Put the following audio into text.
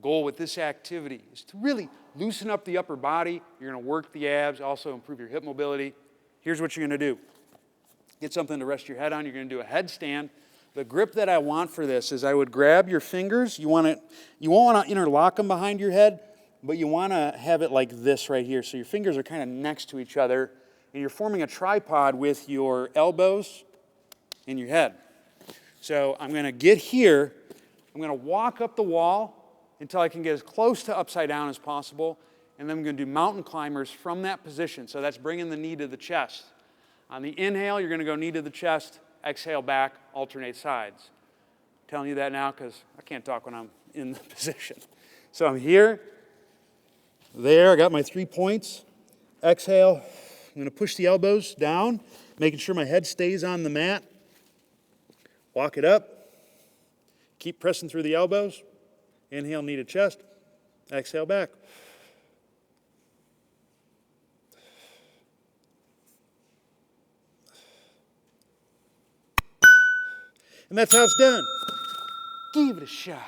goal with this activity is to really loosen up the upper body. You're going to work the abs, also improve your hip mobility. Here's what you're going to do. Get something to rest your head on. You're going to do a headstand. The grip that I want for this is I would grab your fingers. You won't want to interlock them behind your head, but you want to have it like this right here. So your fingers are kind of next to each other, and you're forming a tripod with your elbows and your head. So I'm going to get here. I'm going to walk up the wall until I can get as close to upside down as possible, and then I'm going to do mountain climbers from that position. So that's bringing the knee to the chest. On the inhale, you're going to go knee to the chest. Exhale back, alternate sides. I'm telling you that now because I can't talk when I'm in the position. So I'm here, there, I got my 3 points. Exhale, I'm going to push the elbows down, making sure my head stays on the mat. Walk it up. Keep pressing through the elbows. Inhale, knee to chest. Exhale back. And that's how it's done. Give it a shot.